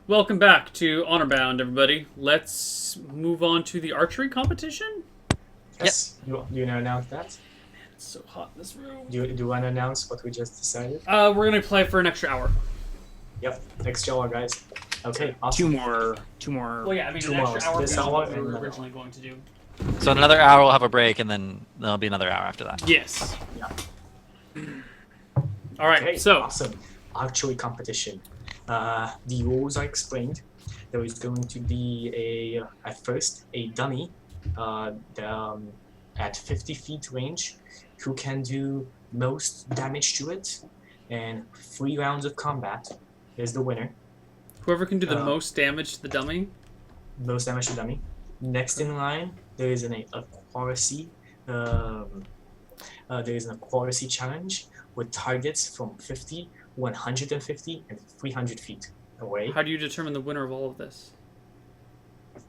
Welcome back to Honorbound, everybody. Let's move on to the archery competition. Yes. Do you want to announce that? Man, it's so hot in this room. Do you want to announce what we just decided? We're gonna play for an extra hour. Yep. Next hour, guys. Okay. Awesome. Two more. Well, yeah, I mean, Two an extra hours. hour This is hour what we and were another originally going to do. So in another hour we'll have a break, and then there'll be another hour after that. Yes. Yeah. All right. Okay. So, Awesome. Archery competition. The rules are explained. There is going to be at first a dummy at 50 feet range who can do most damage to it, and 3 rounds of combat is the winner. whoever can do the most damage to the dummy. Most damage to dummy. Next in line, there is an aquacy. There is an aquacy challenge with targets from 50, 150, and 300 feet away. How do you determine the winner of all of this?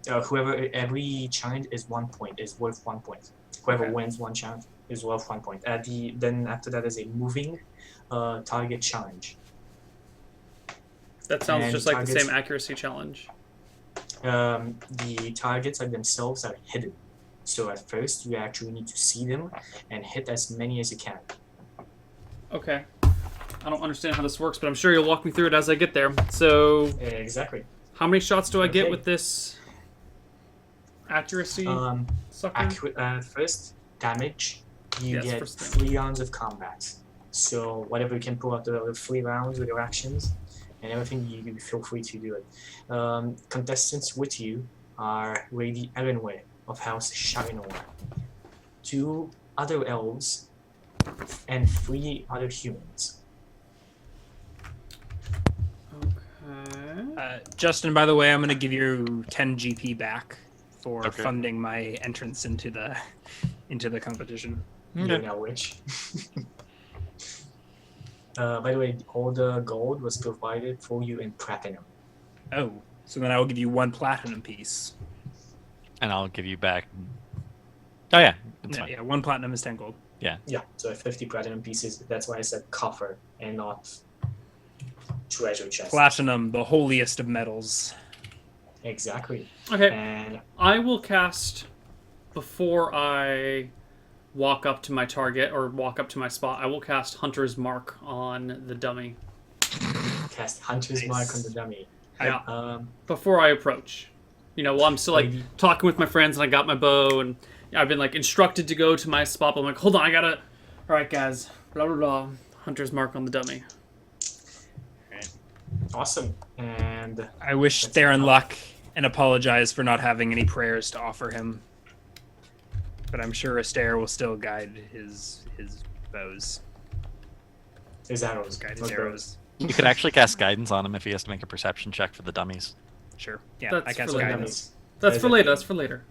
Every challenge is 1 point, is worth 1 point. Whoever Okay. wins one challenge is worth 1 point. Then after that is a moving target challenge. That sounds And just like the targets- same accuracy challenge. The targets themselves are hidden. So at first you actually need to see them and hit as many as you can. Okay. I don't understand how this works, but I'm sure you'll walk me through it as I get there. So, Exactly. how many shots do I get Okay. with this accuracy sucker? First, damage. You Yes, get first damage. 3 rounds of combat. So whatever you can pull out the 3 rounds with your actions and everything, you feel free to do it. Contestants with you are Lady Elenway of House Sharinor, 2 other elves, and 3 other humans. Okay. Justin, by the way, I'm going to give you 10 GP back for Okay. funding my entrance into the competition. You know which. By the way, all the gold was provided for you in platinum. Oh, so then I will give you 1 platinum piece. And I'll give you back. Oh yeah, it's fine. Yeah, 1 platinum is 10 gold. Yeah, so 50 platinum pieces. That's why I said coffer and not treasure chest. Platinum, the holiest of metals. Exactly. Okay. And I will cast before I walk up to my target or walk up to my spot. I will cast Hunter's Mark on the dummy. cast Hunter's Nice. Mark on the dummy. Yeah. Before I approach. You know, while I'm still like Maybe- talking with my friends and I got my bow and I've been like instructed to go to my spot, but I'm like, hold on, I gotta. All right, guys. Blah blah blah. Hunter's Mark on the dummy. Awesome. And I wish Therin luck and apologize for not having any prayers to offer him. But I'm sure Astaire will still guide his bows, his arrows. guide his not arrows. You could actually cast guidance on him if he has to make a perception check for the dummies. Sure. Yeah, That's I cast for later. guidance. That's for later. That's for later.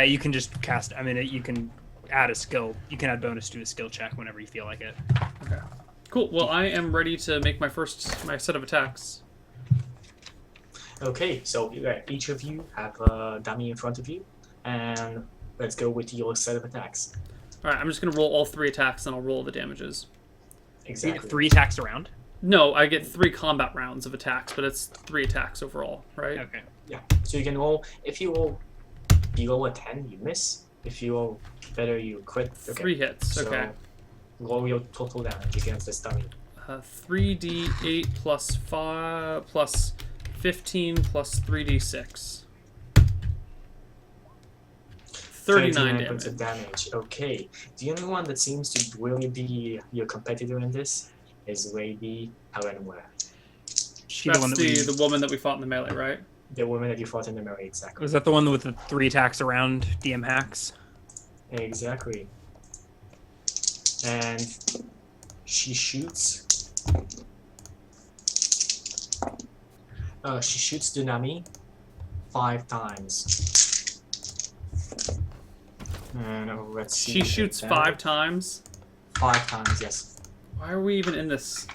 You can just cast. I mean, you can add a skill. You can add bonus to a skill check whenever you feel like it. Okay. Cool. Well, I am ready to make my set of attacks. Okay, so each of you have a dummy in front of you, and let's go with your set of attacks. All right. I'm just gonna roll all 3 attacks and I'll roll the damages. You Exactly. get 3 attacks around. No, I get 3 combat rounds of attacks, but it's 3 attacks overall, right? Okay. Yeah. So you can roll. If you roll below a 10, you miss. If you roll better, you crit. Okay. 3 hits. So Okay. roll your total damage against this dummy. 3d8 plus 5 plus 15 plus 3d6. 39 points of damage. damage. Okay. The only one that seems to really be your competitor in this is Lady Elenware, She That's the one that the woman that we fought in the melee, right? the woman that you fought in the melee. Exactly. was that the one with the 3 attacks around DM hacks? Exactly. And she shoots. She shoots the dummy 5 times. And let's see. She shoots 5 times. 5 times, yes. Why are we even in this?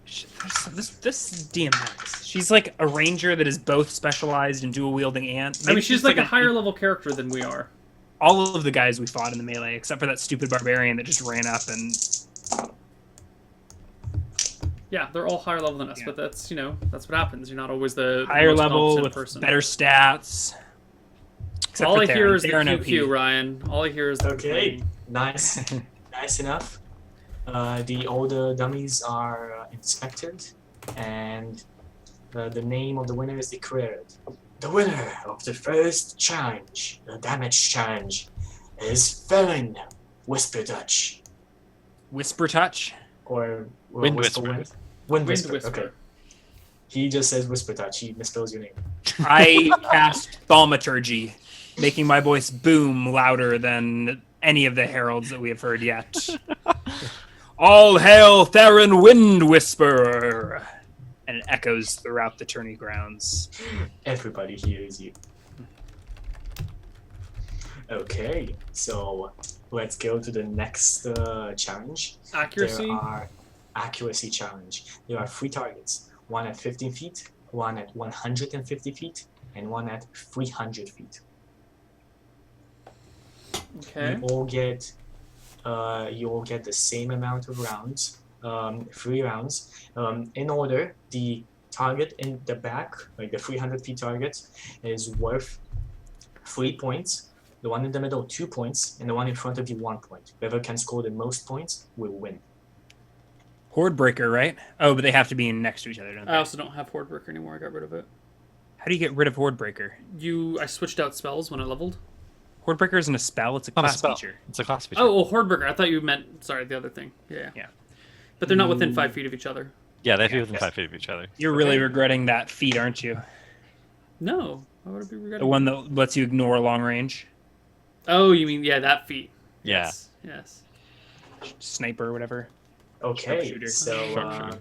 This DM hacks. She's like a ranger that is both specialized in dual wielding and. I mean, she's like a higher level character than we are. All of the guys we fought in the melee, except for that stupid barbarian that just ran up and Yeah, they're all higher level than us, Yeah. but that's that's what happens. You're not always the Higher most level competent with person. better stats. Except All for I hear Therin. is the Therin QQ, OP. Ryan. All I hear is the Okay, complaining. nice, nice enough. All the dummies are inspected, and the name of the winner is declared. The winner of the first challenge, the damage challenge, is Therin Whisper Dutch. Whisper touch. Or Wind Whisper Whisper. Wind? Wind Wind Whisper. Whisper. Okay. He just says Whisper Touch. He misspells your name. I cast thaumaturgy, making my voice boom louder than any of the heralds that we have heard yet. All hail Therin Wind Whisperer! And it echoes throughout the tourney grounds. Everybody hears you. Okay, so let's go to the next challenge. Accuracy. There are accuracy challenge. There are 3 targets. One at 15 feet, one at 150 feet, and one at 300 feet. Okay. You all get the same amount of rounds, 3 rounds. In order, the target in the back, like the 300 feet target, is worth 3 points. The one in the middle, 2 points, and the one in front of you, 1 point. Whoever can score the most points will win. Horde Breaker, right? Oh, but they have to be next to each other, don't they? I also don't have Horde Breaker anymore. I got rid of it. How do you get rid of Horde Breaker? I switched out spells when I leveled. Horde Breaker isn't a spell, it's a Not a class spell. feature. It's a class feature. Oh, Horde Breaker. I thought you meant the other thing. Yeah. Yeah. But they're not within 5 feet of each other. Yeah, they have to be within yes. 5 feet of each other. You're really regretting that feat, aren't you? No. Why would I be regretting? The one that lets you ignore long range Oh, you mean that feat? Yeah. Yes. sniper or whatever. Okay, Sharpshooter. so Sharpshooter.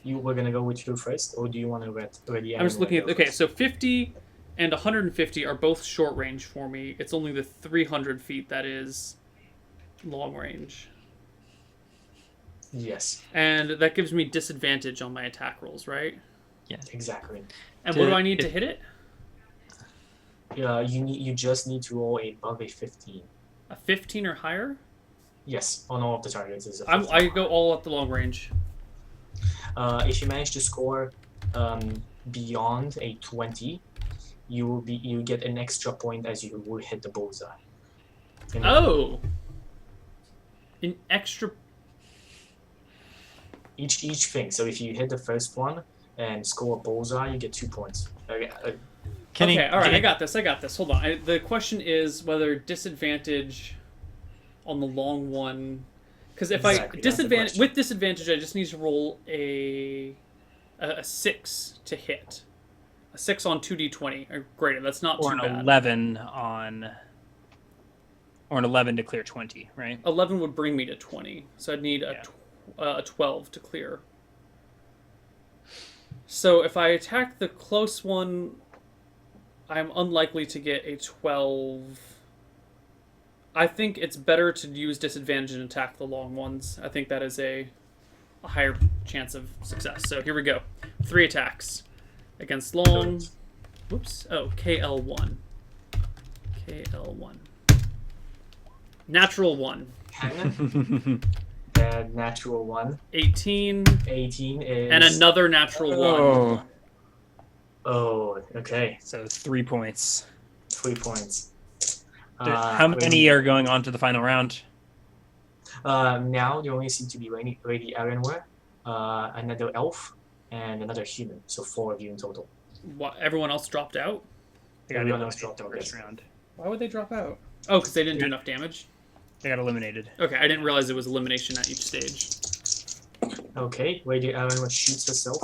you were gonna go with you first, or do you want to already? I'm just looking at. Okay, so 50 and 150 are both short range for me. It's only the 300 feet that is long range, Yes, and that gives me disadvantage on my attack rolls, right? exactly. And what do I need to hit it? You just need to roll above a 15. A 15 or higher? Yes, on all of the targets is a I 15. go all at the long range. If you manage to score beyond a 20, you get an extra point as you will hit the bullseye. And Oh, an extra. each thing. So if you hit the first one and score a bullseye, you get 2 points. Okay, all right, I got this. Hold on. The question is whether disadvantage on the long one, because if Exactly, that's the question. with disadvantage, I just need to roll a 6 to hit, a 6 on 2d20 or greater. That's not Or too an bad. 11 on... Or an 11 to clear 20, right? 11 would bring me to 20, so I'd need Yeah. a 12 to clear. So if I attack the close one, I'm unlikely to get a 12. I think it's better to use disadvantage and attack the long ones. I think that is a higher chance of success. So here we go. 3 attacks against long. Whoops. Oh, KL1. KL1. Natural 1. And natural 1. 18. 18 is... And another natural 1. Oh. Oh, okay. So 3 points. 3 points. How many are going on to the final round? Now there only seem to be Lady Erenware, another elf, and another human. So 4 of you in total. What, everyone else dropped out? They got Everyone else eliminated dropped out, the first yes. round. Why would they drop out? Oh, because they didn't do enough damage? They got eliminated. Okay, I didn't realize it was elimination at each stage. Okay, Lady Erenware shoots herself.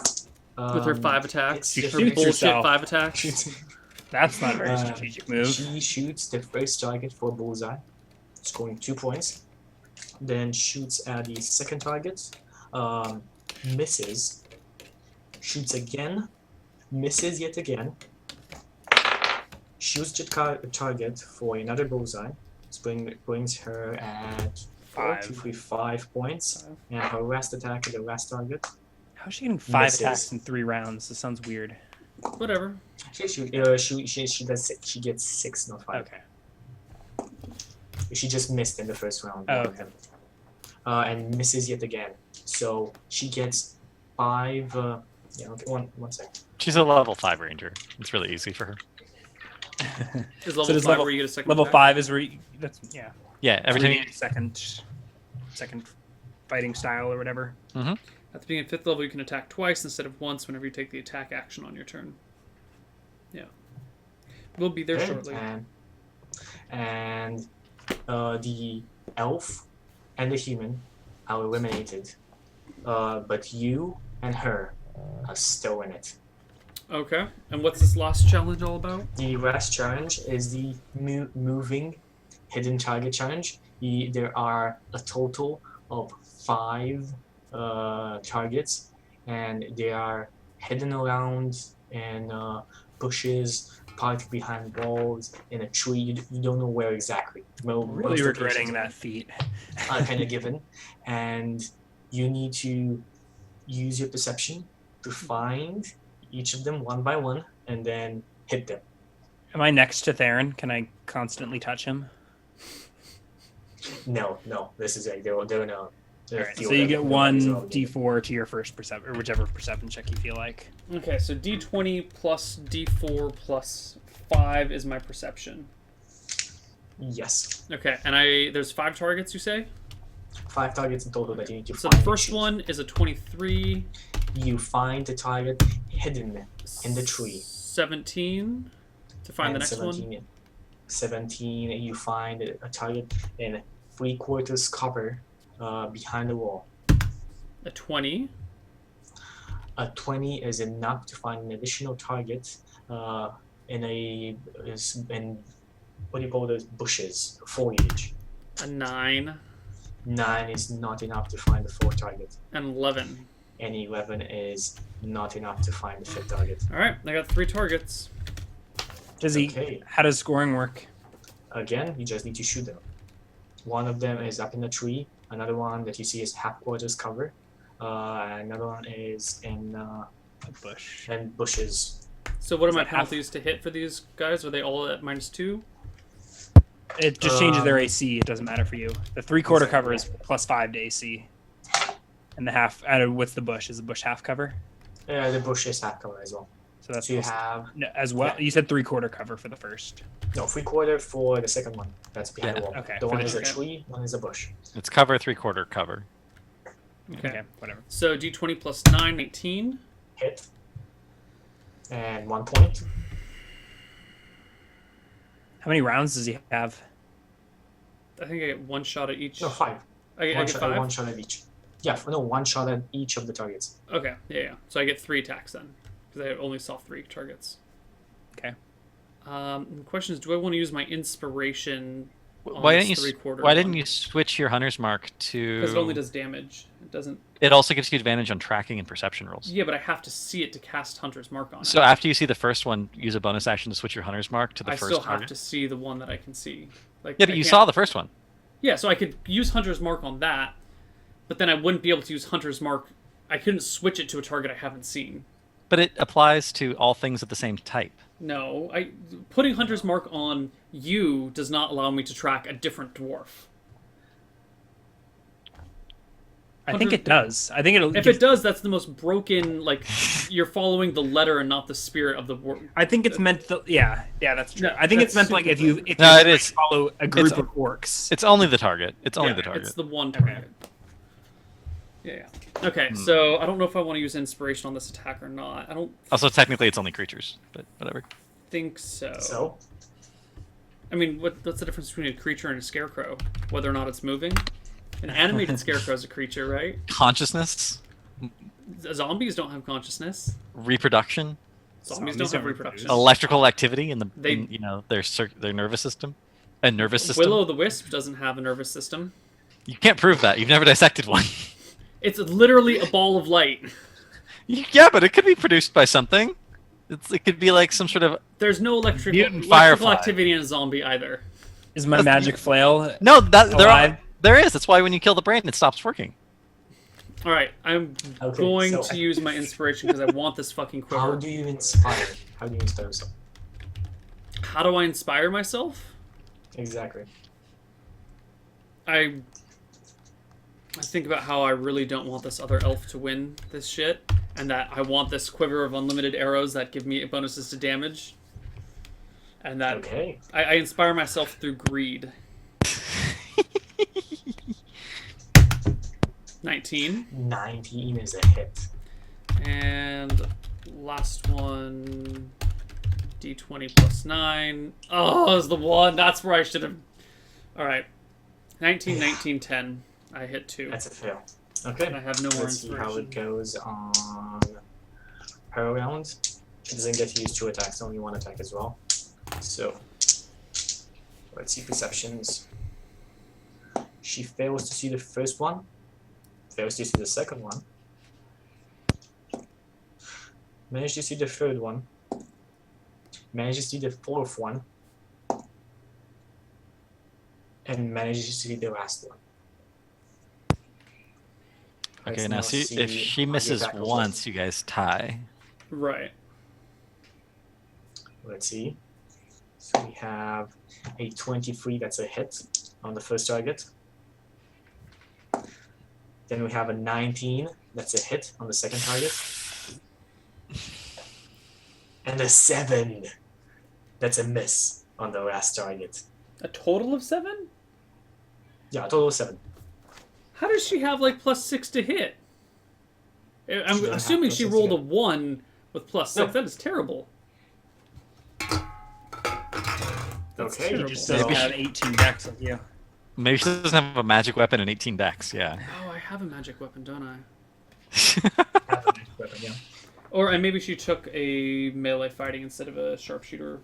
With her 5 attacks. it's She different. shoots Bullshit herself. 5 attacks. Shoots- That's not a very strategic move. She shoots the first target for bullseye, scoring 2 points. Then shoots at the second target, misses. Shoots again, misses yet again. Shoots the target for another bullseye. Brings her at 5 points. And her last attack at the last target. How's she getting 5 Misses. attacks in 3 rounds? This sounds weird. Whatever. She gets 6, not 5. Okay. She just missed in the first round. Oh, one of them. And misses yet again. So she gets 5. Yeah, okay, one sec. She's a level 5 ranger. It's really easy for her. Is level does 5 where you get a second Level attack? 5 is where you, that's yeah. Yeah, every time you. Second fighting style or whatever. Mm-hmm. At the beginning of 5th level, you can attack twice instead of once whenever you take the attack action on your turn. Yeah. We'll be there Okay, shortly. And the elf and the human are eliminated. But you and her are still in it. Okay. And what's this last challenge all about? The last challenge is the moving hidden target challenge. There are a total of 5 targets, and they are hidden around in bushes, parked behind walls, in a tree. You don't know where exactly. Really regretting that feat. Are kind of given, and you need to use your perception to find each of them one by one, and then hit them. Am I next to Therin? Can I constantly touch him? No, this is it. They're no. Alright, so you get 1 d4 to your first perception, or whichever perception check you feel like. Okay, so d20 plus d4 plus 5 is my perception. Yes. Okay, and there's 5 targets, you say? 5 targets in total that you need to So find. the first one is a 23. You find the target hidden in the tree. 17 to find the And next one. 17, you find a target in 3/4 cover behind the wall. A 20. A 20 is enough to find an additional target in what do you call those bushes, foliage. A 9. 9 is not enough to find the 4th target. And 11. And 11 is not enough to find the 5th target. Alright, I got 3 targets. Okay. How does scoring work? Again, you just need to shoot them. One of them is up in the tree. Another one that you see is half-quarters cover. Another one is in A bush. bushes. So what are my that half? penalties to hit for these guys? Are they all at -2? It just changes their AC. It doesn't matter for you. The 3/4 cover is +5 to AC. And the half, with the bush, is the bush half cover? The bush is half cover as well. So that's So you plus- have no, as well. yeah. You said 3/4 cover for the first. no 3/4 for the second one. That's behind Yeah. the wall. Okay, The for one the is a okay. tree. One is a bush. It's cover 3/4 cover. Okay. Whatever. So d20 plus 9, 18. Hit. And 1 point. How many rounds does he have? I think I get 1 shot at each. No, 5. I get 5? One shot at each. Yeah, no, 1 shot at each of the targets. Okay, yeah. So I get 3 attacks then. Because I only saw 3 targets. Okay. The question is, do I want to use my inspiration on Why this didn't you? three-quarter Why didn't one? you switch your hunter's mark to? Because it only does damage. It doesn't... It also gives you advantage on tracking and perception rolls. Yeah, but I have to see it to cast Hunter's Mark on it. So after you see the first one, use a bonus action to switch your hunter's mark to the I first still target. have to see the one that I can see. Like, Yeah, but I you can't- saw the first one. Yeah, so I could use Hunter's Mark on that, but then I wouldn't be able to use Hunter's Mark. I couldn't switch it to a target I haven't seen. But it applies to all things of the same type. No, putting Hunter's Mark on you does not allow me to track a different dwarf. I think it does. I think it'll. If it does, that's the most broken. Like, you're following the letter and not the spirit of the word. I think it's meant to. Yeah, that's true. No, I think it's that's meant like super if No, you it is. follow a group It's- of orcs. It's only the target. It's only Yeah, the target. It's the one target. Yeah. Okay, so I don't know if I want to use inspiration on this attack or not. I don't Also, technically, it's only creatures, but whatever. think so. So, I mean, what's the difference between a creature and a scarecrow? Whether or not it's moving? An animated scarecrow is a creature, right? Consciousness, Zombies don't have consciousness. reproduction, Zombies Zombies don't have don't reproduction. electrical activity in They- their nervous system, a nervous system. Will-o'-the-Wisp doesn't have a nervous system. You can't prove that. You've never dissected one. It's literally a ball of light. Yeah, but it could be produced by something. It could be like some sort of There's no electrical Mutant firefly. activity in a zombie either. Is my magic flail? no. That Alive? there is. That's why when you kill the brain, it stops working. All right, I'm Okay, going so- to use my inspiration because I want this fucking how quiver. do you inspire? How do you inspire yourself? How do I inspire myself? Exactly. I I think about how I really don't want this other elf to win this shit, and that I want this quiver of unlimited arrows that give me bonuses to damage, and that Okay. I inspire myself through greed. 19. 19 is a hit. And last one, d20 plus 9. Oh, it was the one. That's where I should have. All right. 19, 19, 10. I hit 2. That's a fail. Okay. And I have no more Let's see how inspiration. it goes on her round. She doesn't get to use 2 attacks, only 1 attack as well. So, let's see perceptions. She fails to see the first one, fails to see the second one, manages to see the third one, manages to see the fourth one, and manages to see the last one. Okay, Let's now see if she misses attack roll. once, you guys tie. Right. Let's see. So we have a 23, that's a hit on the first target. Then we have a 19, that's a hit on the second target. And a 7, that's a miss on the last target. A total of 7? Yeah, a total of 7. How does she have like plus 6 to hit? I'm doesn't have assuming plus she 6 to rolled a hit. 1 with plus 6. No. That is terrible. That's Okay. He terrible. just doesn't So- have 18 decks like you. Maybe she doesn't have a magic weapon and 18 decks, yeah. Oh, I have a magic weapon, don't I? Have a nice weapon, yeah. Or and maybe she took a melee fighting instead of a sharpshooter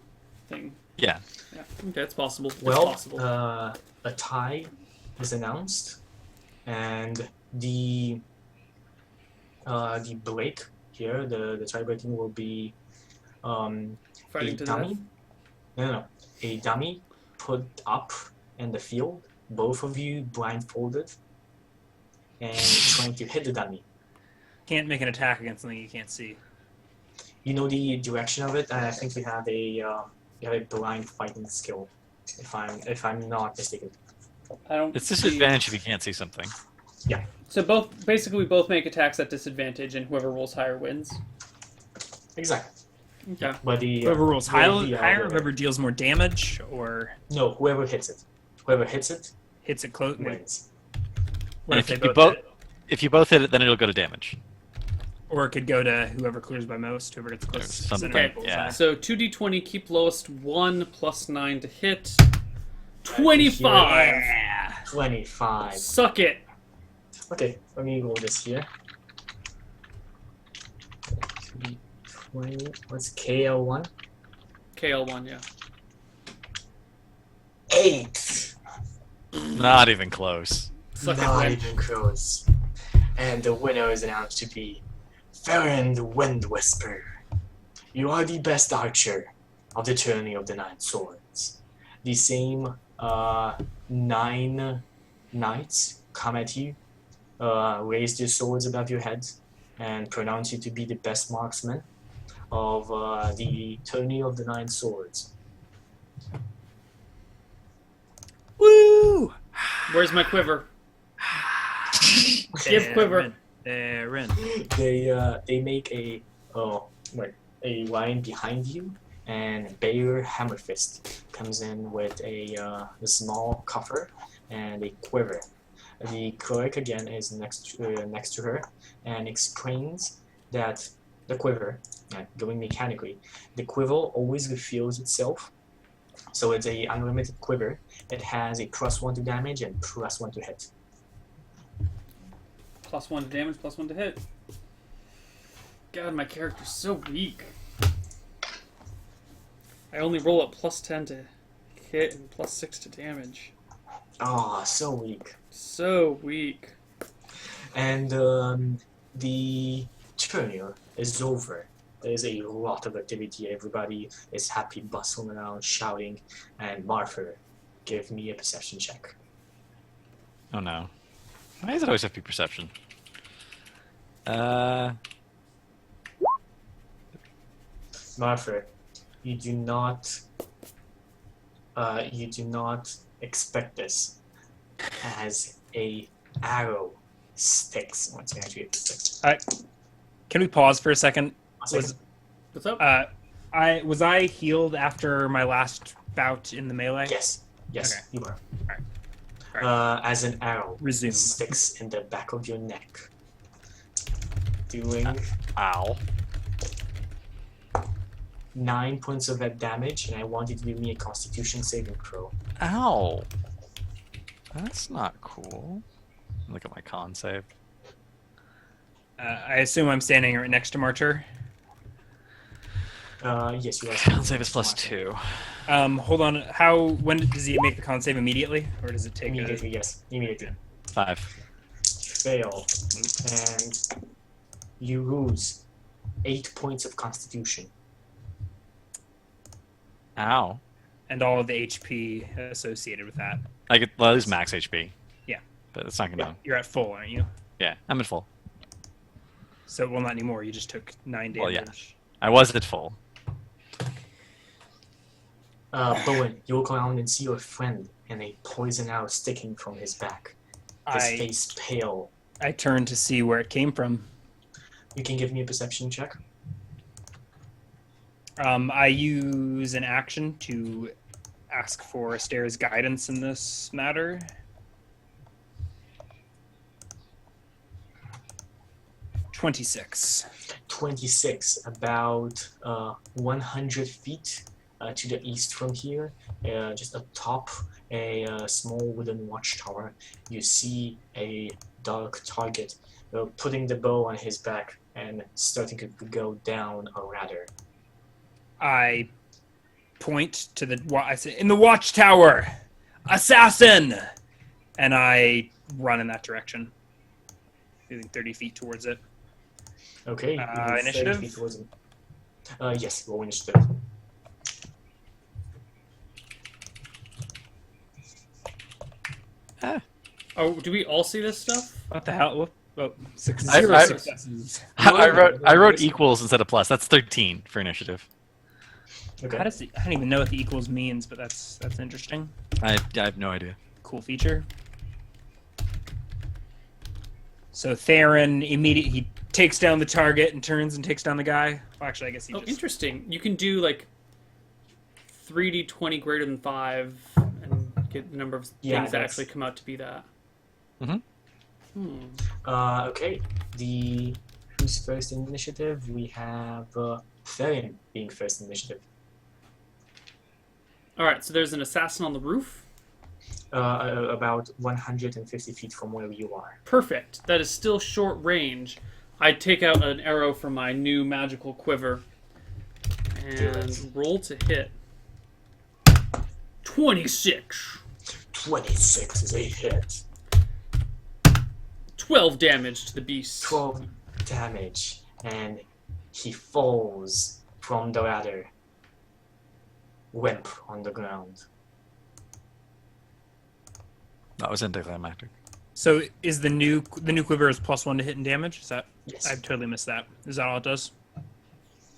thing. Yeah. Yeah, okay, it's possible. It's Well, possible. a tie is announced, and the break here, the tie breaking will be Fighting a to the dummy. death. No, a dummy put up in the field, both of you blindfolded, and trying to hit the dummy. Can't make an attack against something you can't see. You know the direction of it, and I think you have a blind fighting skill, if I'm not mistaken. I don't. It's see- disadvantage if you can't see something. So we both make attacks at disadvantage, and whoever rolls higher wins. Exactly. Okay. But the Whoever rolls the- higher, whoever deals more damage, or No, whoever hits it. Whoever hits it hits it close. wins. What if And they if you both hit it? If you both hit it, then it'll go to damage. Or it could go to whoever clears by most, whoever gets closest to the something, center Okay. bullseye. yeah. So 2d20, keep lowest 1 plus 9 to hit. 25. Yeah. 25. Suck it. Okay, let me roll this here. 20. What's KL1? KL1, yeah. 8. Not even close. Suck Not it, even close. And the winner is announced to be Therin the Wind Whisperer. You are the best archer of the Turnir of the Nine Swords. The same 9 knights come at you, raise their swords above your head, and pronounce you to be the best marksman of the Turnir of the Nine Swords. Woo! Where's my quiver? Give quiver. Therin. They make a line behind you, and Bayer Hammerfist comes in with a small coffer and a quiver. The cleric again is next to her and explains that the quiver, going mechanically, the quiver always refills itself. So it's a unlimited quiver. It has a +1 to damage and +1 to hit. +1 to damage, +1 to hit. God, my character's so weak. I only roll at +10 to hit and +6 to damage. Ah, so weak. So weak. And the Turnir is over. There's a lot of activity. Everybody is happy, bustling around, shouting. And Martha, give me a perception check. Oh no. Why does it always have to be perception? Martha, you do not expect this as a arrow sticks. Once again, actually, it sticks. Can we pause for a second? One second. What's up? Was I healed after my last bout in the melee? Yes, Okay. you are. Alright. As an arrow Resume. sticks in the back of your neck, doing Ow. 9 points of that damage, and I want you to give me a Constitution saving throw. Ow. That's not cool. Look at my con save. I assume I'm standing right next to Marcher. Yes, you are. Con save is +2. Hold on. When does he make the con save immediately, or does it take Immediately, yes. Immediately. 5. Fail. And you lose 8 points of Constitution. Ow. and all of the HP associated with that? Well, it is max HP. Yeah. But it's not gonna. You're at full, aren't you? Yeah, I'm at full. So, well, not anymore. You just took 9 damage. Well, yeah. I was at full. Bowen, you look around and see your friend and a poison arrow sticking from his back. His face pale. I turn to see where it came from. You can give me a perception check. I use an action to ask for Astera's guidance in this matter. .26. 26, about 100 feet to the east from here, just atop a small wooden watchtower. You see a dark target putting the bow on his back and starting to go down a ladder. I point to I say, "In the watchtower! Assassin!" And I run in that direction, moving 30 feet towards it. Okay, you move 30 initiative? feet towards him. Yes, roll initiative. Oh, do we all see this stuff? What the hell? Oh, six, I- zero I- successes. I wrote equals instead of plus. That's 13 for initiative. Okay. I don't even know what the equals means, but that's interesting. I have no idea. Cool feature. So Therin he takes down the target and turns and takes down the guy. Well, actually, I guess he Oh, just... interesting. You can do like 3d20 greater than 5 and get the number of things that that's- actually come out to be that. Mhm. Okay, who's first in initiative? We have Therin being first in initiative. Alright, so there's an assassin on the roof. About 150 feet from where you are. Perfect. That is still short range. I take out an arrow from my new magical quiver and roll to hit. 26. 26 is a hit. 12 damage to the beast. 12 damage, and he falls from the ladder, limp on the ground. That was anticlimactic. So is the new quiver is +1 to hit and damage? Is that... Yes, I totally missed that. Is that all it does?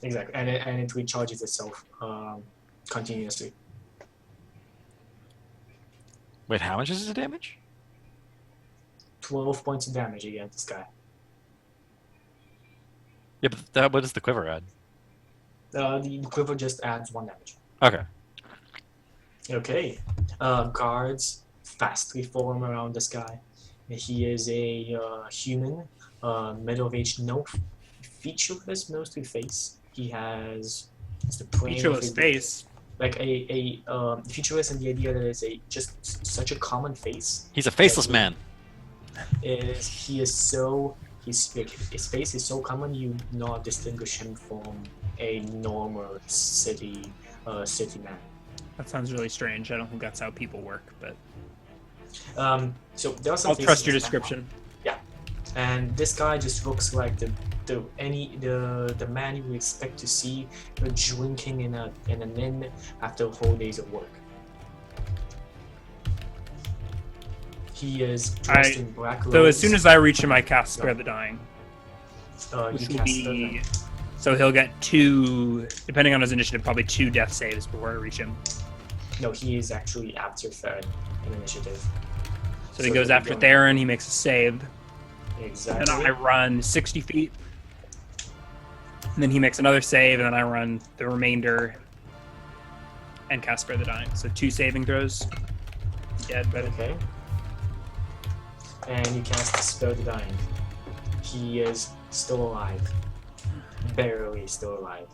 exactly, and it recharges itself continuously. Wait, how much is the damage? 12 points of damage against this guy. Yeah, but what does the quiver add? The quiver just adds 1 damage. Okay. Okay, guards fastly form around this guy. He is a human, middle-aged, no featureless, mostly face. He has the plane of Featureless a- face. like a featureless in the idea that it's just such a common face. He's a faceless man. His face is so common you not distinguish him from a normal city man. That sounds really strange. I don't think that's how people work, but So there are some. I'll trust faces your that- description. And this guy just looks like the man you would expect to see drinking in an inn after a whole days of work. He is dressed in black robes. So as soon as I reach him, I cast Spare the Dying, you which will cast be... So he'll get 2, depending on his initiative, probably 2 death saves before I reach him. no, he is actually after Therin in initiative. So he goes after Therin, he makes a save. Exactly. And I run 60 feet. And then he makes another save, and then I run the remainder and cast Spare the Dying. So 2 saving throws. Dead, but Okay. And you cast Spare the Dying. He is still alive. Barely still alive.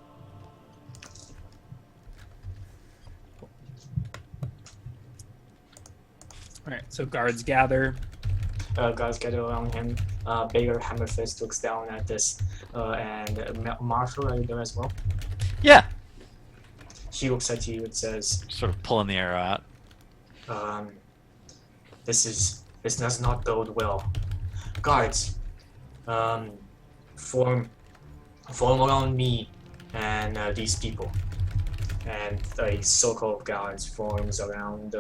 Alright, so guards gather. Guys gather around him. Bigger Hammerfist looks down at this, and Marshall, are you there as well? Yeah. He looks at you and says, Sort of pulling the arrow out. This does not bode well. Guards, form around me and these people. And a circle of guards forms around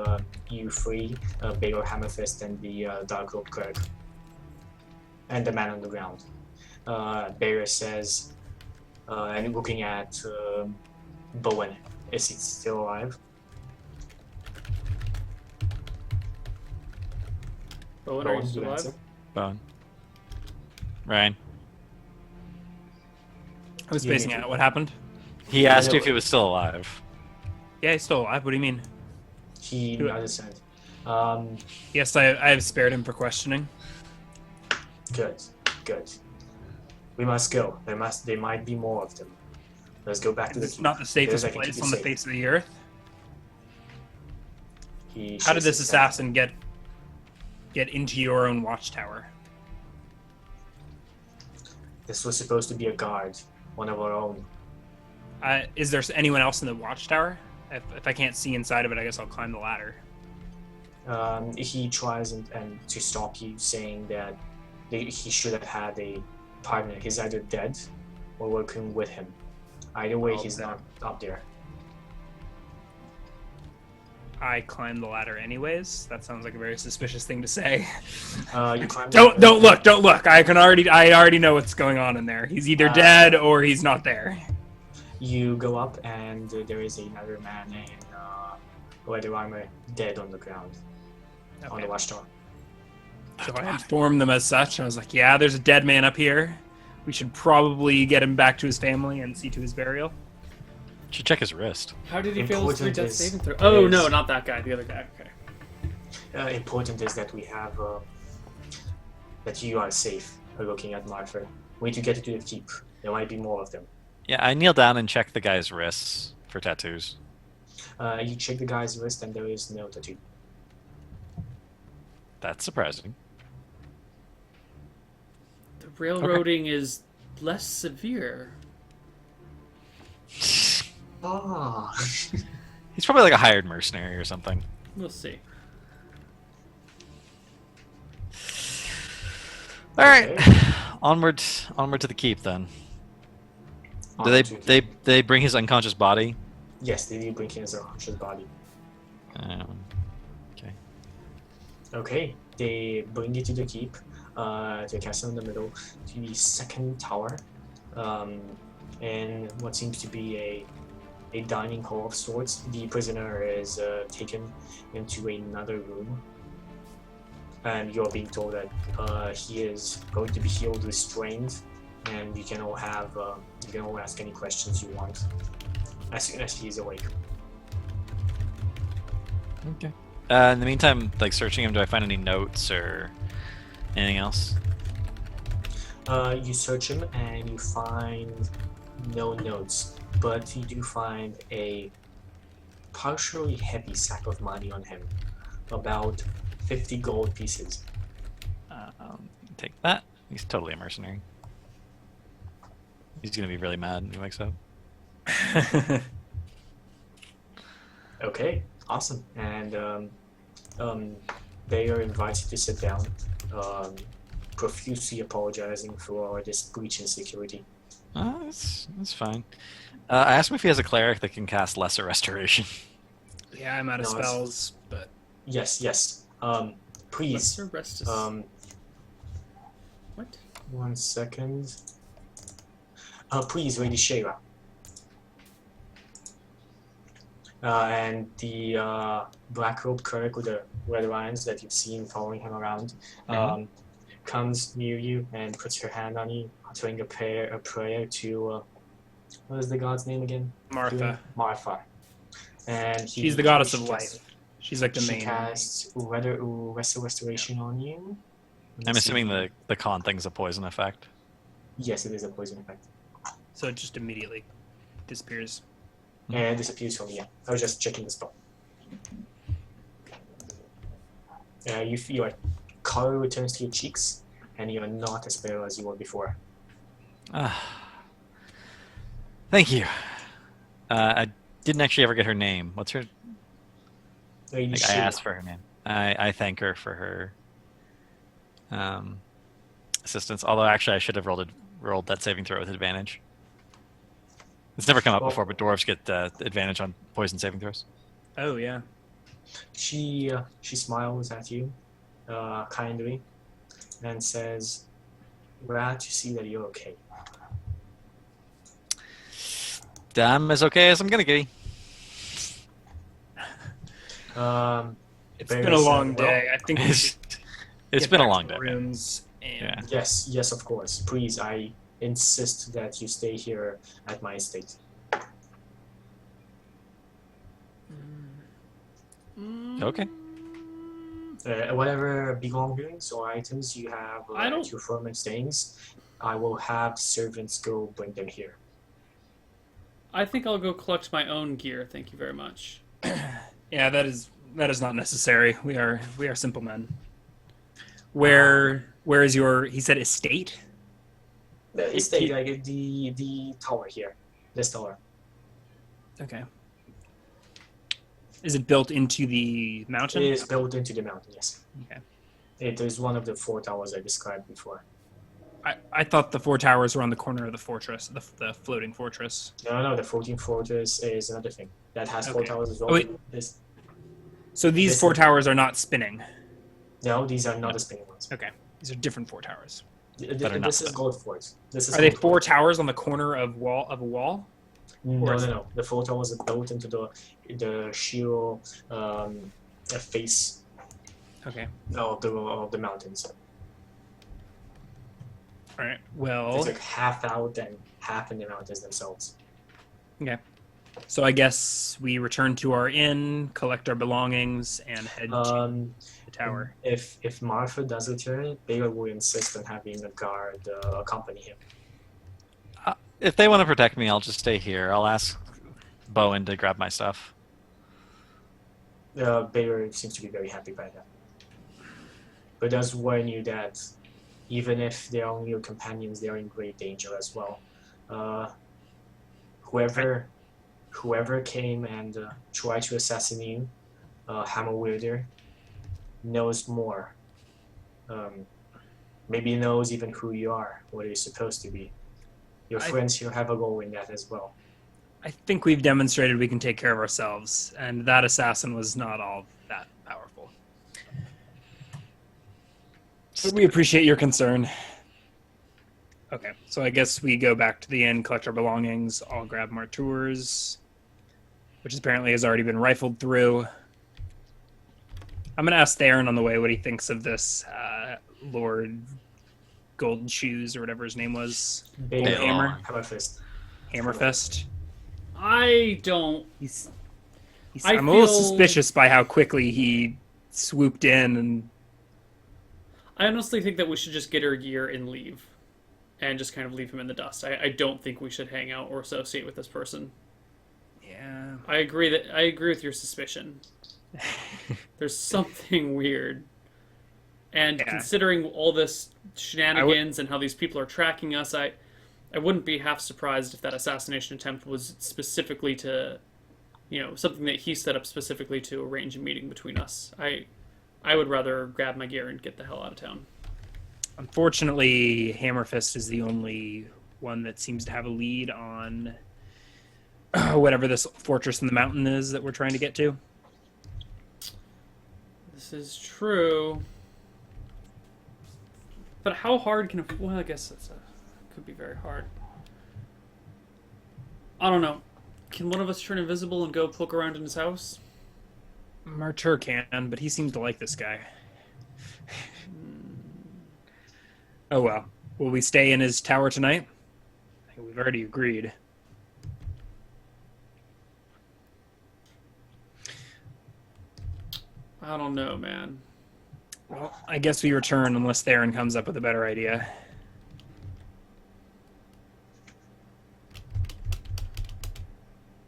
you three, Baylor Hammerfist and the Dark Lord Clerk. And the man on the ground. Baylor says, and looking at Bowen, is he still alive? Bowen, are you Bowen, still you alive? answer? Bone. Ryan. I was spacing out. What happened? He asked you if he was still alive. Yeah, he's still alive. What do you mean? He Who- nodded his head. Yes, I have spared him for questioning. Good. We must go. There might be more of them. Let's go back to the It's keep. not the safest Because I can place keep on you the safe. face of the earth. He How did shakes this his head. assassin get into your own watchtower? This was supposed to be a guard, one of our own. Is there anyone else in the watchtower? If I can't see inside of it, I guess I'll climb the ladder. He tries and to stop you, saying that he should have had a partner. He's either dead or working with him. Either way, he's not up there. I climb the ladder anyways. That sounds like a very suspicious thing to say. You climb Don't look. I already know what's going on in there. He's either dead or he's not there. You go up, and there is another man in leather armor dead on the ground on Okay. the watchtower. So I informed them as such. I was like, yeah, there's a dead man up here. We should probably get him back to his family and see to his burial. Should check his wrist. How did he fail his 3 Important death is- saving throw? Oh, is- no, not that guy. The other guy. Okay. Important is that we have that you are safe. Looking at Martha, we need to get to the keep. There might be more of them. Yeah, I kneel down and check the guy's wrists for tattoos. You check the guy's wrist, and there is no tattoo. That's surprising. The railroading is less severe. Ah. He's probably like a hired mercenary or something. We'll see. All right, Okay. onward to the keep then. Do On to the- they bring his unconscious body? Yes, they do bring his unconscious body. Okay. Okay, they bring you to the keep, to the castle in the middle, to the second tower, and what seems to be a dining hall of sorts. The prisoner is taken into another room, and you're being told that he is going to be healed restrained, and you can all ask any questions you want as soon as he is awake. Okay. In the meantime, like searching him, do I find any notes or anything else? You search him and you find no notes, but you do find a partially heavy sack of money on him, about 50 gold pieces. Take that. He's totally a mercenary. He's gonna be really mad when he wakes up. Okay, awesome. And they are invited to sit down, profusely apologizing for this breach in security. That's fine. I asked him if he has a cleric that can cast Lesser Restoration. Yeah, I'm out of No, it's- spells, but Yes. Please. Lesser rest is... what? 1 second. Please, Lady Shayla. And the black robe cleric with the red lines that you've seen following him around comes near you and puts her hand on you, uttering a prayer to what is the god's name again? Martha. Martha. And She's the goddess of life. She's like the she main. casts restoration on you. I'm assuming the con thing's a poison effect. Yes, it is a poison effect. So it just immediately disappears. And it disappears from you. I was just checking the spell. You feel your color returns to your cheeks, and you're not as pale as you were before. Thank you. I didn't actually ever get her name. What's her? Lady I Sheila. asked for her name. I thank her for her assistance. Although actually, I should have rolled that saving throw with advantage. It's never come up before, but dwarves get advantage on poison saving throws. Oh yeah. She smiles at you kindly and says, "Glad to see that you're okay." I'm as okay as I'm gonna be. It's been a long day. I think we should It's get been a back long to day. the rooms and Yes, of course. Please, I insist that you stay here at my estate. Okay. Whatever belongings or items you have I don't- at your firm and stayings, I will have servants go bring them here. I think I'll go collect my own gear. Thank you very much. yeah, that is not necessary. We are simple men. Where is your? He said estate. The estate, like the tower here, this tower. Okay. Is it built into the mountain? It is built into the mountain. Yes. Okay. It is one of the 4 towers I described before. I thought the 4 towers were on the corner of the fortress, the floating fortress. No, the 14th fortress is another thing that has 4 Okay. towers as well. Oh, wait. So these This 4 is- towers are not spinning. No, these are not the spinning ones. Okay. These are different 4 towers. That are not This is spinning. gold fort. This is Are they gold 4 fort. towers on the corner of a wall? No, or is no. The 4 towers are built into the sheer face Okay. of the mountains. All right. Well, It's like half out and half in the mountains themselves. okay. So I guess we return to our inn, collect our belongings, and head to the tower. If Martha does return, Baylor will insist on having a guard accompany him. If they want to protect me, I'll just stay here. I'll ask Bowen to grab my stuff. Baylor seems to be very happy by that. But does warn you that even if they're only your companions, they are in great danger as well. Whoever came and tried to assassinate you, Hammer Wielder, knows more. Maybe knows even who you are, what you're supposed to be. Your friends here have a role in that as well. I think we've demonstrated we can take care of ourselves, and that assassin was not all that powerful. But we appreciate your concern. Okay, so I guess we go back to the inn, collect our belongings, I'll grab Martours, which apparently has already been rifled through. I'm going to ask Therin on the way what he thinks of this Lord Golden Shoes, or whatever his name was. Baylor, Hammer. Hammerfist. Hammerfest. I don't. I'm a little suspicious by how quickly he swooped in and I honestly think that we should just get our gear and leave, and just kind of leave him in the dust. I don't think we should hang out or associate with this person. yeah. I agree with your suspicion. There's something weird. And Yeah. considering all this shenanigans and how these people are tracking us, I wouldn't be half surprised if that assassination attempt was specifically to, something that he set up specifically to arrange a meeting between us. I would rather grab my gear and get the hell out of town. Unfortunately, Hammerfist is the only one that seems to have a lead on whatever this fortress in the mountain is that we're trying to get to. This is true. But how hard can a... Well, I guess could be very hard. I don't know. Can one of us turn invisible and go poke around in his house? Martyr can, but he seems to like this guy. Oh well. Will we stay in his tower tonight? I think we've already agreed. I don't know, man. Well, I guess we return unless Therin comes up with a better idea.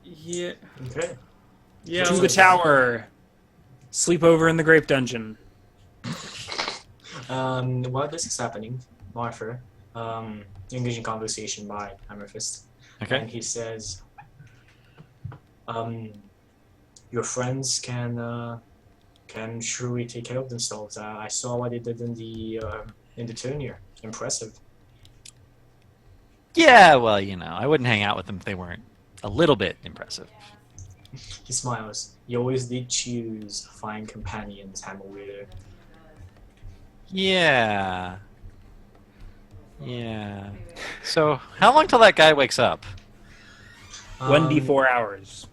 Yeah. Okay. Yeah. To the tower. Sleep over in the grape dungeon. While this is happening, Martha, engaging conversation by Hammerfist, Okay. and he says, "Your friends can surely take care of themselves. I saw what they did in the Turnir. Impressive." Yeah, well, I wouldn't hang out with them if they weren't a little bit impressive. He smiles. You always did choose fine companions, Hammerweeder. Yeah. Yeah. So, how long till that guy wakes up? 1d4 hours.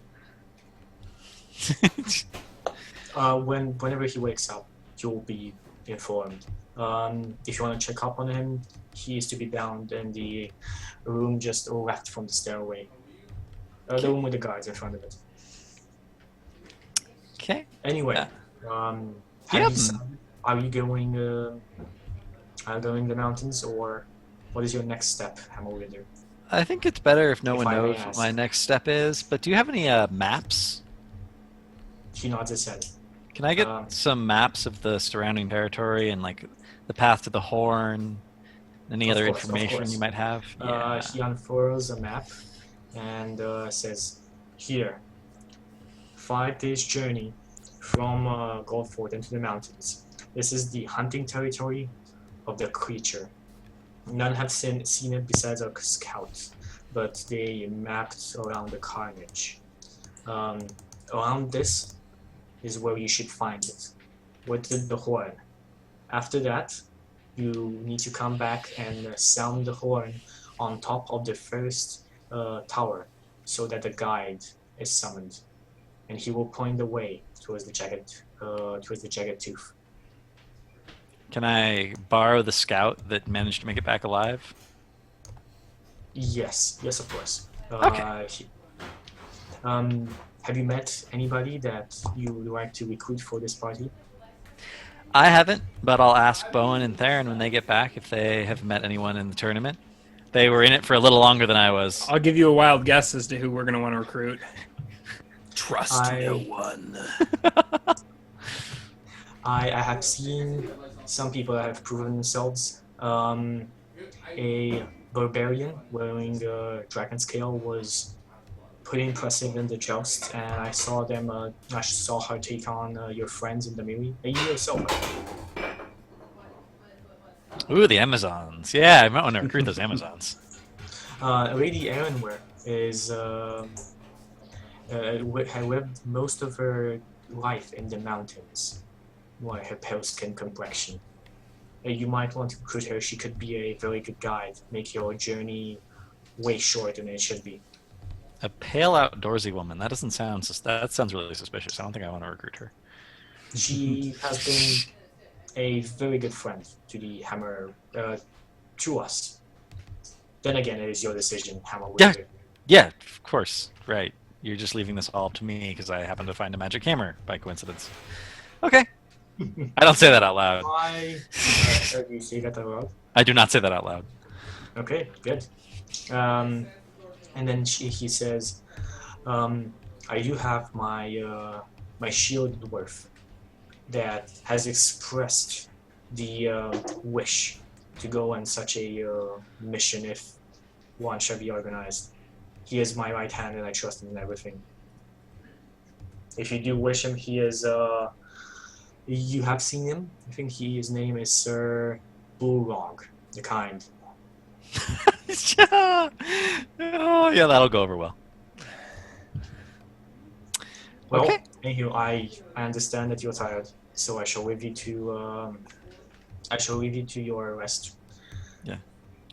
Whenever he wakes up, you'll be informed. If you want to check up on him, he is to be down in the room just left from the stairway. The room with the guards in front of it. Okay. Anyway, Yeah. have you decided, are you going the mountains, or what is your next step, Hammerwinder? I think it's better if no If one I may knows what ask. my next step is. But do you have any maps? He nods his head. Can I get some maps of the surrounding territory and like the path to the horn? Any Of other course, of information course. you might have? Yeah. He unfurls a map and says, "Here, 5 days journey from Goldford into the mountains. This is the hunting territory of the creature. None have seen it besides our scouts, but they mapped around the carnage. Around this is where you should find it, with the horn. After that, you need to come back and sound the horn on top of the first tower, so that the guide is summoned, and he will point the way towards the jagged tooth." Can I borrow the scout that managed to make it back alive? Yes, of course. Okay. Have you met anybody that you would like to recruit for this party? I haven't, but I'll ask Bowen and Therin when they get back if they have met anyone in the tournament. They were in it for a little longer than I was. I'll give you a wild guess as to who we're going to want to recruit. Trust I- no one. I have seen some people that have proven themselves. A barbarian wearing a dragon scale was pretty impressive in the joust, and I saw her take on your friends in the melee. You yourself. Ooh, the Amazons. Yeah, I might want to recruit those Amazons. Lady Erenware is had lived most of her life in the mountains, like her pale skin complexion. You might want to recruit her. She could be a very good guide, make your journey way shorter than it should be. A pale outdoorsy woman. That doesn't sound. That sounds really suspicious. I don't think I want to recruit her. She has been a very good friend to the Hammer, to us. Then again, it is your decision, Hammer. Yeah. Yeah, of course. Right. You're just leaving this all up to me because I happen to find a magic hammer by coincidence. Okay. I don't say that out loud. Why? You say that out loud? I do not say that out loud. Okay, good. And then he says, "I do have my my shield dwarf that has expressed the wish to go on such a mission if one shall be organized. He is my right hand, and I trust him in everything. If you do wish him, he is. You have seen him. I think his name is Sir Bullrog the Kind." Oh, yeah, that'll go over well. Well, Okay. anywho, I understand that you're tired, so I shall leave you to your rest.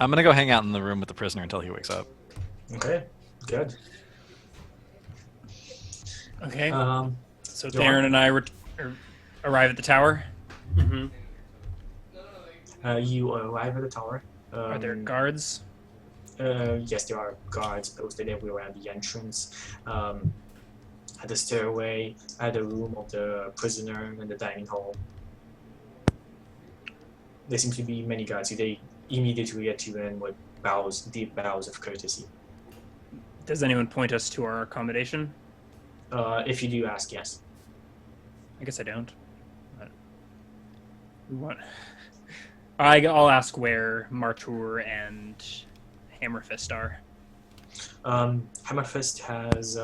I'm going to go hang out in the room with the prisoner until he wakes up. Okay, good. Okay. So Go Therin on. and I arrive at the tower. Mm-hmm. You arrive at the tower. Are there guards? Yes, there are guards posted everywhere at the entrance, at the stairway, at the room of the prisoner, and the dining hall. There seem to be many guards. They immediately get you in with bows, deep bows of courtesy. Does anyone point us to our accommodation? If you do ask, yes. I guess I don't. But what? I'll ask where Martur and Hammerfist are. Hammerfist has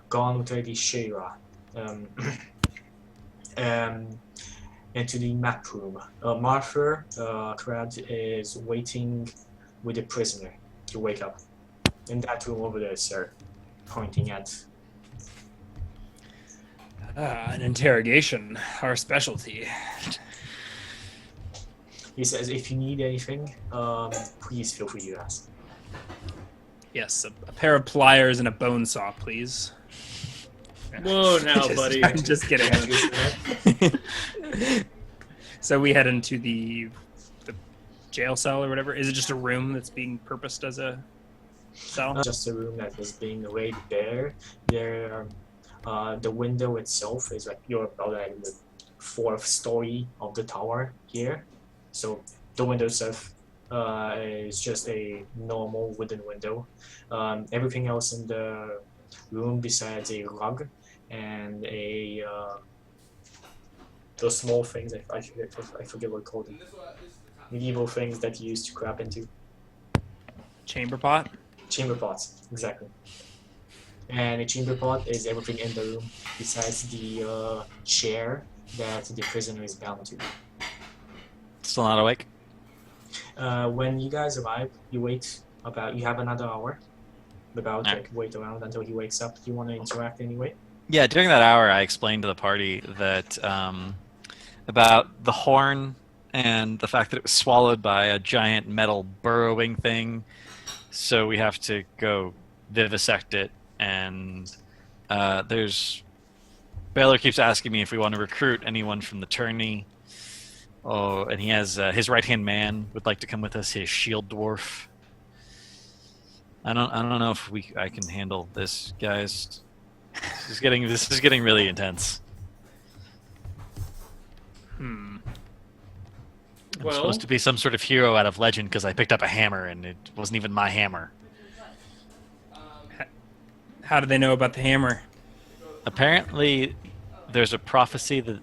gone with Lady Shayra into the map room. Martha Crabs is waiting with the prisoner to wake up. In that room over there, sir. Pointing at. An interrogation, our specialty. He says, if you need anything, please feel free to ask. Yes, a pair of pliers and a bone saw, please. Whoa, now, Just- buddy. I'm just kidding. So we head into the jail cell or whatever. Is it just a room that's being purposed as a cell? Just a room that is being laid bare. There, the window itself is like you're about at the fourth story of the tower here. So the window itself is just a normal wooden window. Everything else in the room besides a rug and those small things, I forget what called them. Medieval things that you used to crap into. Chamber pot? Chamber pots, exactly. And a chamber pot is everything in the room besides the chair that the prisoner is bound to. Still not awake? When you guys arrive, you have another hour. Wait around until he wakes up. Do you want to interact anyway? Yeah, during that hour, I explained to the party that about the horn and the fact that it was swallowed by a giant metal burrowing thing. So we have to go vivisect it. And Baylor keeps asking me if we want to recruit anyone from the Turnir. Oh, and he has his right-hand man would like to come with us. His shield dwarf. I don't know if I can handle this, guys. This is getting really intense. I'm Well, supposed to be some sort of hero out of legend because I picked up a hammer and it wasn't even my hammer. How do they know about the hammer? Apparently, there's a prophecy that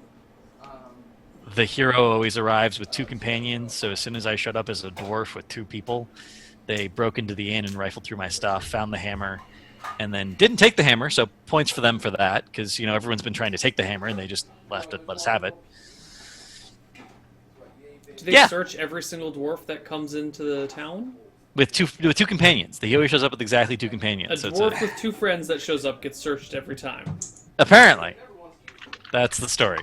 the hero always arrives with two companions. So as soon as I showed up as a dwarf with two people, they broke into the inn and rifled through my stuff, found the hammer, and then didn't take the hammer. So points for them for that because everyone's been trying to take the hammer and they just left it, let us have it. do they yeah. search every single dwarf that comes into the town? With two companions. The hero shows up with exactly two companions. A So dwarf with two friends that shows up gets searched every time. apparently, that's the story.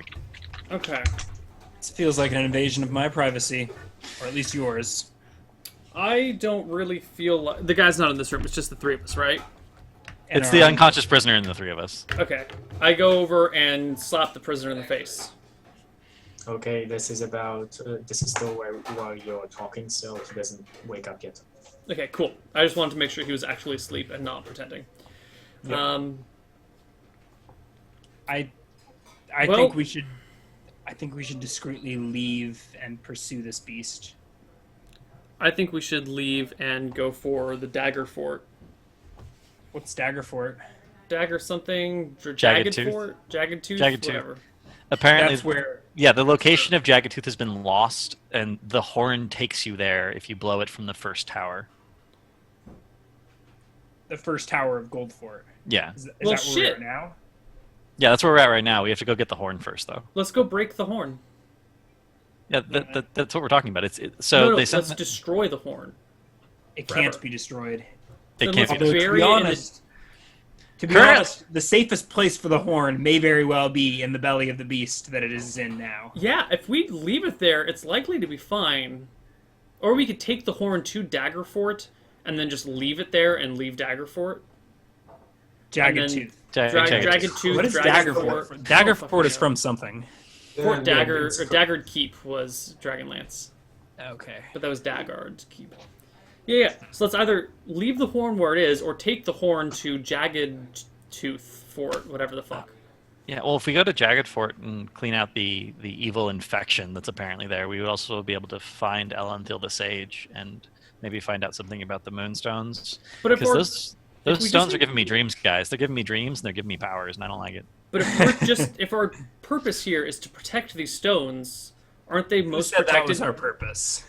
Okay. This feels like an invasion of my privacy, or at least yours. I don't really feel like... The guy's not in this room, it's just the three of us, right? And It's the our- unconscious prisoner in the three of us. Okay. I go over and slap the prisoner in the face. Okay, this is still while you're talking, so he doesn't wake up yet. Okay, cool. I just wanted to make sure he was actually asleep and not pretending. Yep. I Well- think we should. I think we should discreetly leave and pursue this beast. I think we should leave and go for the Dagger Fort. What's Dagger Fort? Dagger something? Jagged Tooth. Fort? Jagged Tooth? Jagged Tooth. Whatever. Apparently, That's where. yeah, the location of Jagged Tooth has been lost, and the horn takes you there if you blow it from the first tower. The first tower of Gold Fort. Yeah. Is Well, that where we shit. are now? Yeah, that's where we're at right now. We have to go get the horn first, though. Let's go break the horn. Yeah, that's what we're talking about. So no, they sent let's destroy the horn. It Forever. can't be destroyed. it then can't let's be. bury To it be in honest, the safest place for the horn may very well be in the belly of the beast that it is in now. Yeah, if we leave it there, it's likely to be fine. Or we could take the horn to Dagger Fort and then just leave it there and leave Dagger Fort. And Jagged then Tooth. Dragon Tooth. What is Dragon Daggerfort? Fort. Daggerfort is from something. Fort Dagger It's or Daggered Keep was Dragonlance, Okay. but that was Daggered Keep. Yeah. So let's either leave the horn where it is, or take the horn to Jagged Tooth Fort, whatever the fuck. Yeah, well, if we go to Jagged Fort and clean out the evil infection that's apparently there, we would also be able to find Elendil the Sage and maybe find out something about the Moonstones. But if Because we're those we stones just- are giving me dreams, guys. They're giving me dreams and they're giving me powers, and I don't like it. But if our purpose here is to protect these stones, aren't they Who most said that protected? was our purpose?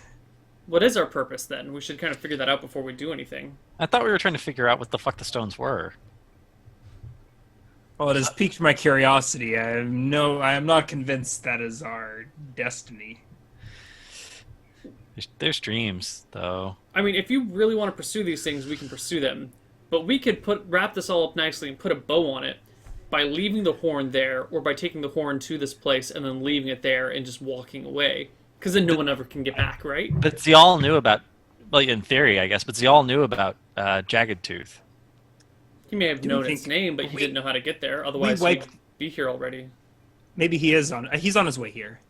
What is our purpose then? We should kind of figure that out before we do anything. I thought we were trying to figure out what the fuck the stones were. Well, it has piqued my curiosity. I am not convinced that is our destiny. There's dreams, though. I mean, if you really want to pursue these things, we can pursue them. But we could wrap this all up nicely and put a bow on it by leaving the horn there, or by taking the horn to this place and then leaving it there and just walking away. Because then no one ever can get back, right? But Zial knew about, well, in theory, I guess, but Zial knew about Jagged Tooth. He may have Do we known think- its name, but he we- didn't know how to get there. Otherwise, wiped- he'd be here already. Maybe he's on his way here.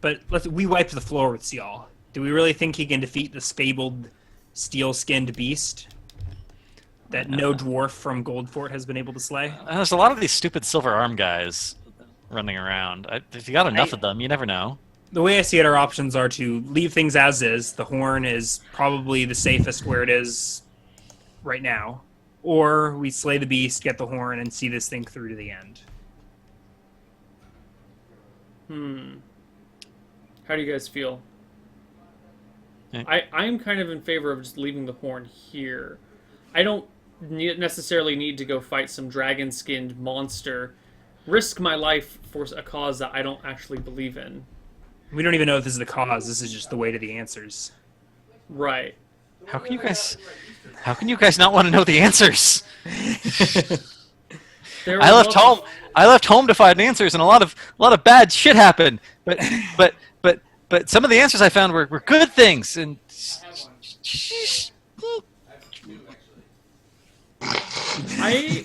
But we wiped the floor with Cial. Do we really think he can defeat the fabled steel-skinned beast that no dwarf from Goldfort has been able to slay? There's a lot of these stupid silver arm guys running around. If you got enough of them, you never know. The way I see it, our options are to leave things as is. The horn is probably the safest where it is right now. Or we slay the beast, get the horn, and see this thing through to the end. How do you guys feel? Yeah. I'm kind of in favor of just leaving the horn here. I don't necessarily need to go fight some dragon-skinned monster, risk my life for a cause that I don't actually believe in. We don't even know if this is the cause. This is just the way to the answers. Right. How can you guys not want to know the answers? There I were left lots of- home. I left home to find answers, and a lot of bad shit happened. But some of the answers I found were good things. And I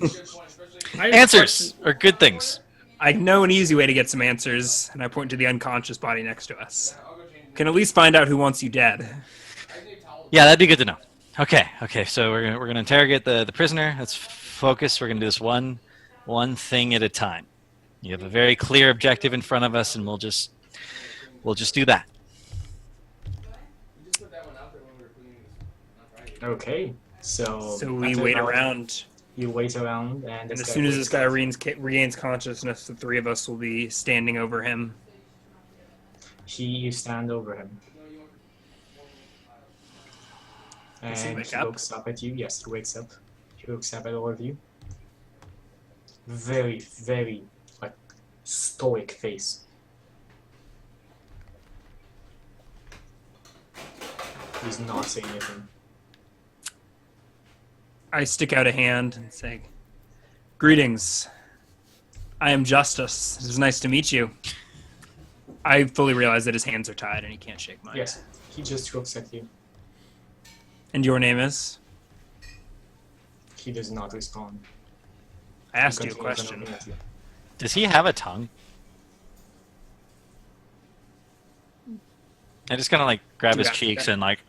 have answers are good things. I know an easy way to get some answers, and I point to the unconscious body next to us. Can at least find out who wants you dead. Yeah, that'd be good to know. Okay. So we're gonna interrogate the prisoner. Let's focus. We're gonna do this one thing at a time. You have a very clear objective in front of us, and we'll just do that. Okay, so We after wait about- around, You wait around, and as soon as this guy regains consciousness, the three of us will be standing over him. you stand over him, Does he and wake he up? looks up at you. Yes, he wakes up. He looks up at all of you. Very, very like stoic face. He's not saying anything. I stick out a hand and say, "Greetings. I am Justice. It is nice to meet you." I fully realize that his hands are tied and he can't shake mine. Yes, he just looks at you. And your name is? He does not respond. I asked He you a continues question. looking at you. Does he have a tongue? I just kind of like grab Do his that. cheeks and like,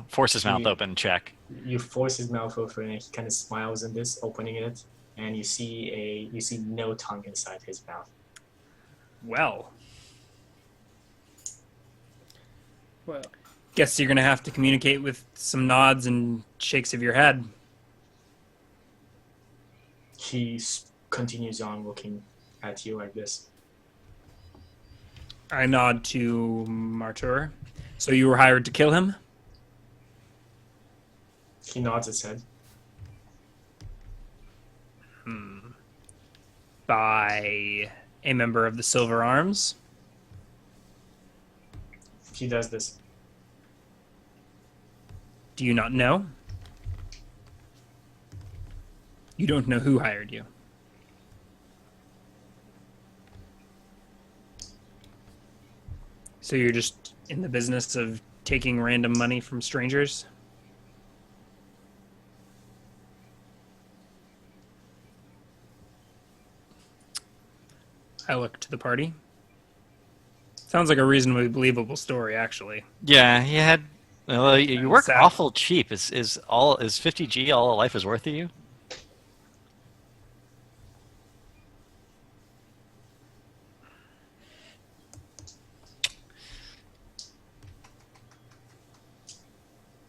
force his mouth You- open. Check. You force his mouth open, and he kind of smiles in this, opening it, and you see no tongue inside his mouth. Well, Well, guess you're going to have to communicate with some nods and shakes of your head. He continues on looking at you like this. I nod to Martur. So you were hired to kill him? He nods his head. By a member of the Silver Arms? He does this. Do you not know? You don't know who hired you. So you're just in the business of taking random money from strangers? I look to the party. Sounds like a reasonably believable story, actually. Yeah, he had. Well, you work Sad. awful cheap. Is 50G all a life is worth to you?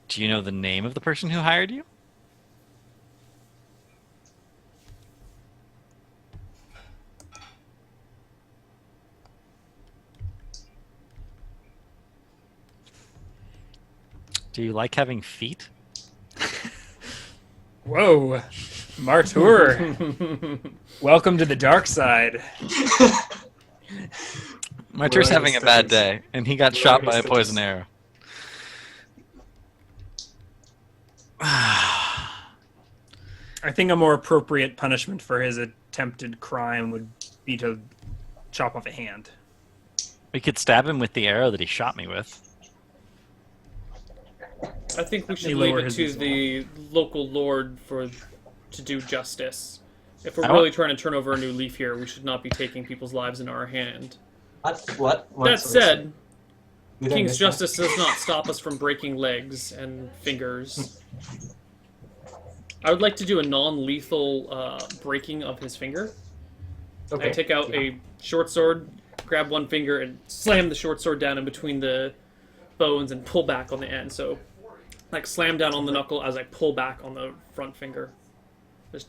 Do you know the name of the person who hired you? Do you like having feet? Whoa, Martur. Welcome to the dark side. Martur's Where are having the a bad studies? day, and he got Where shot are by the a poison studies? arrow. I think a more appropriate punishment for his attempted crime would be to chop off a hand. We could stab him with the arrow that he shot me with. I think we should May leave lower it his to resolve. the local lord to do justice. If we're I really want- trying to turn over a new leaf here, we should not be taking people's lives in our hand. What? That said, Did I King's miss that? justice does not stop us from breaking legs and fingers. I would like to do a non-lethal breaking of his finger. Okay. I take out a short sword, grab one finger, and slam the short sword down in between the bones and pull back on the end. So, like, slam down on the knuckle as I pull back on the front finger. Just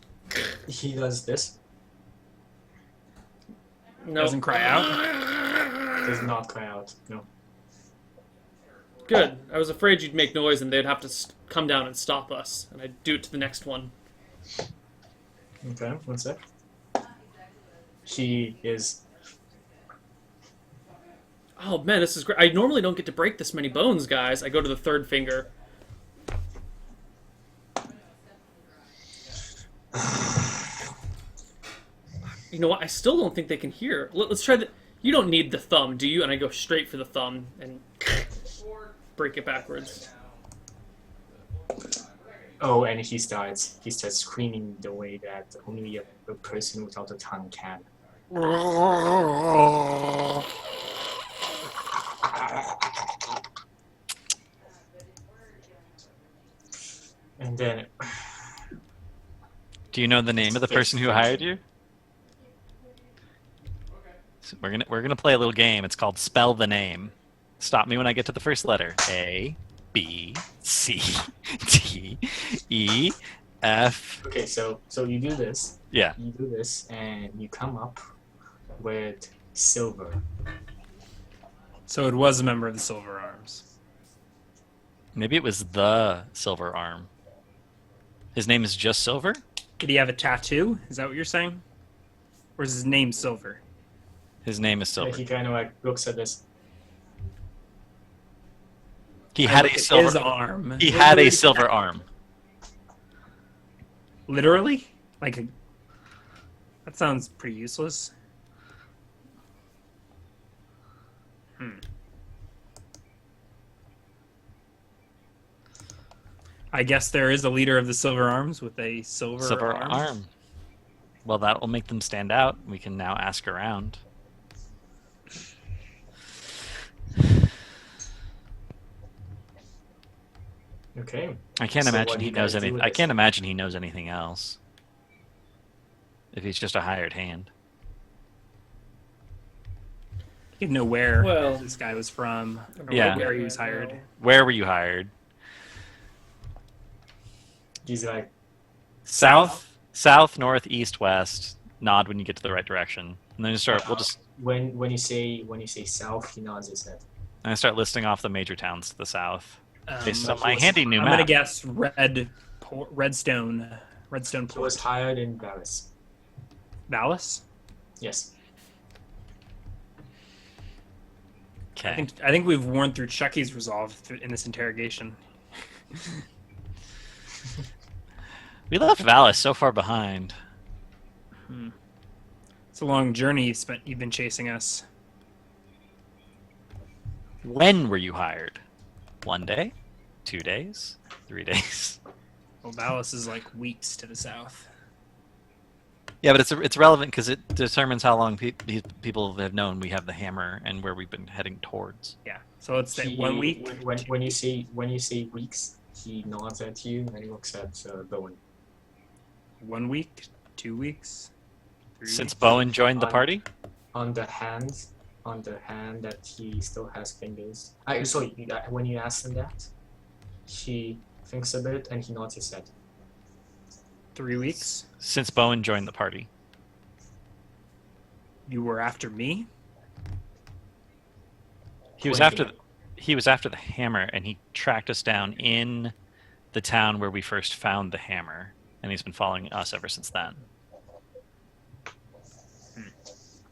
He does this. no. Doesn't cry out. Does not cry out. No. Good. I was afraid you'd make noise and they'd have to come down and stop us, and I'd do it to the next one. Okay, one sec. He is. Oh man, this is great. I normally don't get to break this many bones, guys. I go to the third finger. You know what? I still don't think they can hear. Let's try the. You don't need the thumb, do you? And I go straight for the thumb and break it backwards. Oh, and he starts screaming the way that only a person without a tongue can. And then Do you know the name of the person who hired you? So we're gonna play a little game. It's called Spell the Name. Stop me when I get to the first letter. A, B, C, D, E, F. okay, so you do this, Yeah. and you come up with silver. So it was a member of the Silver Arms. Maybe it was the Silver Arm. His name is just Silver? Did he have a tattoo? Is that what you're saying? Or is his name Silver? His name is And Silver. he kind of like looks at this. He had Look a at his silver. arm. He had a silver arm. Literally? That sounds pretty useless. I guess there is a leader of the Silver Arms with a silver Arm. Well, that will make them stand out. We can now ask around. Okay. I can't So imagine what do he you knows guys do anything. with I this? can't imagine he knows anything else. If he's just a hired hand. You know where Well- this guy was from, or Yeah. where he was hired. Where were you hired? He's like, South, north, east, west. Nod when you get to the right direction, and then you start. We'll just. when you say south, he nods his head. I start listing off the major towns to the south based on he my was- handy new I'm map. gonna guess Redstone He was Port. hired in Dallas. Dallas. Yes. Okay. I think we've worn through Chucky's resolve in this interrogation. We left Valis so far behind. It's a long journey you've been chasing us. When were you hired? 1 day? 2 days? 3 days? Well, Dallas is like weeks to the south. Yeah, but it's relevant because it determines how long these people have known we have the hammer and where we've been heading towards. Yeah. So let's say 1 week. When you say weeks, he nods at you and he looks at Bowen. 1 week, 2 weeks. 3 Since weeks? Bowen joined the party? On the hand that he still has fingers. Sorry, when you ask him that, he thinks a bit and he nods his head. 3 weeks. Since Bowen joined the party. You were after me? He was after the hammer, and he tracked us down in the town where we first found the hammer, and he's been following us ever since then.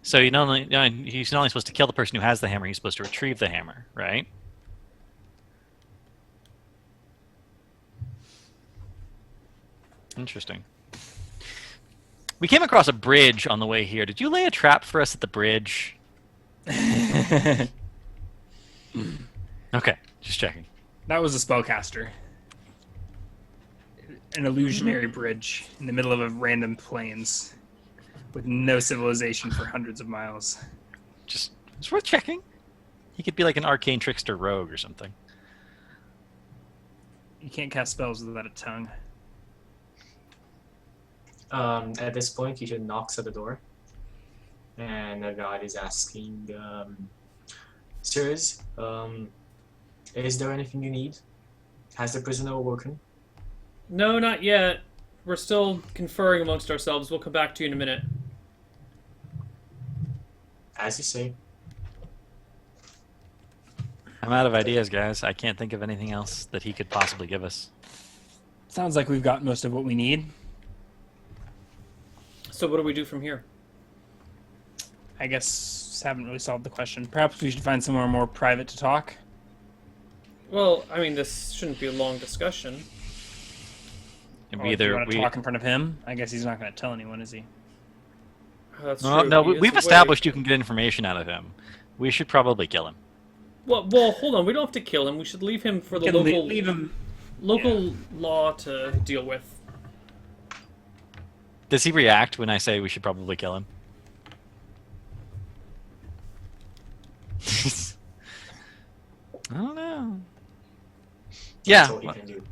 So he's not only supposed to kill the person who has the hammer, he's supposed to retrieve the hammer, right? Interesting. We came across a bridge on the way here. Did you lay a trap for us at the bridge? Okay, just checking. That was a spellcaster. An illusionary bridge in the middle of a random plains with no civilization for hundreds of miles. Just it's worth checking. He could be like an arcane trickster rogue or something. You can't cast spells without a tongue. At this point, he just knocks at the door, and the guard is asking, "Sirs, is there anything you need? Has the prisoner awoken?" No, not yet. We're still conferring amongst ourselves. We'll come back to you in a minute. As you say. I'm out of ideas, guys. I can't think of anything else that he could possibly give us. Sounds like we've got most of what we need. So what do we do from here? I guess haven't really solved the question. Perhaps we should find somewhere more private to talk. Well, I mean, this shouldn't be a long discussion. Or if you want to talk in front of him, I guess he's not going to tell anyone, is he? That's No, true. no, He is we've away. established you can get information out of him. We should probably kill him. Well, hold on. We don't have to kill him. We should leave him for the We can local leave him. local law to deal with. Does he react when I say we should probably kill him? I don't know. That's Yeah, all he can do.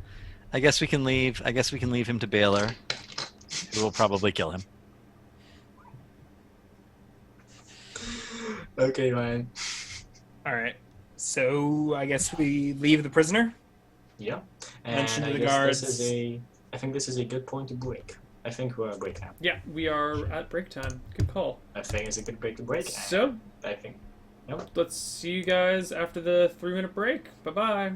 I guess we can leave. I guess we can leave him to Baylor, who will probably kill him. Okay, Ryan. All right. So I guess we leave the prisoner. Yeah. Mention And to I the guess guards. I think this is a good point to break. I think we're at break time. Yeah, we are at break time. Good call. I think it's a good break to break. and So, I think. Yep. let's see you guys after the 3-minute break. Bye-bye.